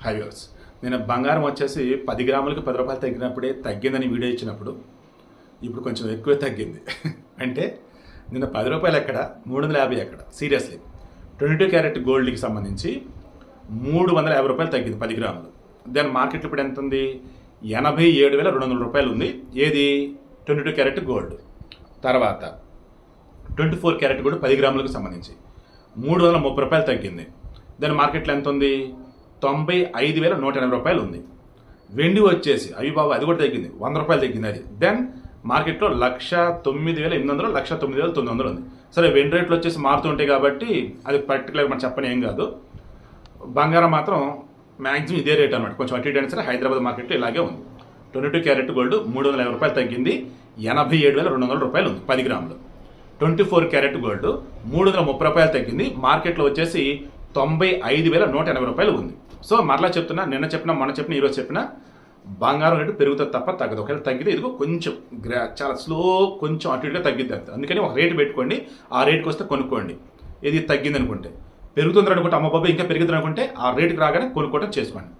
Highways నేను బంగారం వచ్చేసి 10 గ్రాములకి 10 రూపాయలు తగ్గినప్పుడే తగ్గిందని వీడియో ఇచ్చినప్పుడు ఇప్పుడు కొంచెం ఎక్కువే తగ్గింది. అంటే నిన్న 10 రూపాయలు ఎక్కడ 350 ఎక్కడ సీరియస్లీ 22 క్యారెట్ గోల్డ్కి సంబంధించి 350 రూపాయలు తగ్గింది 10 గ్రాములు. దాని మార్కెట్ ఇప్పుడు ఎంత ఉంది? 87,200 రూపాయలు ఉంది. ఏది? 22 క్యారెట్ గోల్డ్. తర్వాత 24 క్యారెట్ గోల్డ్ 10 గ్రాములకు సంబంధించి 330 రూపాయలు తగ్గింది. దాని మార్కెట్లో ఎంత ఉంది? 95,180 రూపాయలు ఉంది. వెండి వచ్చేసి అవి బాబు అది కూడా తగ్గింది, 100 రూపాయలు తగ్గింది అది. దెన్ మార్కెట్లో 109,800 109,900 ఉంది. సరే వెండి రేట్లు వచ్చేసి మారుతుంటాయి కాబట్టి అది పర్టికులర్ మనం చెప్పని ఏం కాదు. బంగారం మాత్రం మ్యాక్సిమం ఇదే రేట్ అనమాట, కొంచెం అటు ఇటు అయినా సరే హైదరాబాద్ మార్కెట్లో ఇలాగే ఉంది. 22 క్యారెట్ గోల్డ్ 350 రూపాయలు తగ్గింది, 87,200 రూపాయలు ఉంది 10 గ్రాములు. 24 క్యారెట్ గోల్డ్ 330 రూపాయలు తగ్గింది, మార్కెట్లో వచ్చేసి 95,180 రూపాయలు ఉంది. సో మరలా చెప్తున్నా, నిన్న చెప్పినా మొన్న చెప్పినా ఈరోజు చెప్పినా బంగారం రేటు పెరుగుతుంది తప్ప తగ్గదు. ఒకవేళ తగ్గితే ఇదిగో కొంచెం చాలా స్లో కొంచెం అటు ఇటుగా తగ్గిద్ది అంతే. అందుకని ఒక రేటు పెట్టుకోండి, ఆ రేటుకి వస్తే కొనుక్కోండి. ఇది తగ్గింది అనుకుంటే, పెరుగుతుంది అనుకుంటే అమ్మ బాబు ఇంకా పెరుగుతుంది అనుకుంటే ఆ రేటుకి రాగానే కొనుక్కోవడం చేసుకోండి.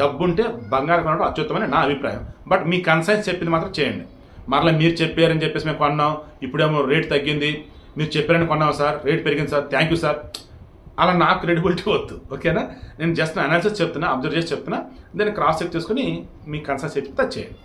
డబ్బు ఉంటే బంగారం కొనడం అత్యుత్తమని నా అభిప్రాయం. బట్ మీ కన్సైన్స్ చెప్పింది మాత్రం చేయండి. మరలా మీరు చెప్పారని చెప్పేసి మేము కొన్నాం, ఇప్పుడేమో రేటు తగ్గింది, మీరు చెప్పారని కొన్నాం సార్, రేటు పెరిగింది సార్, థ్యాంక్ యూ సార్, అలా నాకు క్రెడిబిలిటీ వద్దు. ఓకేనా? నేను జస్ట్ అనాలిసిస్ చెప్తున్నా, అబ్జర్వ్ చేసి చెప్తున్నా, దాన్ని క్రాస్ చెక్ చేసుకుని మీ కన్సైన్స్ చెప్తే చేయండి.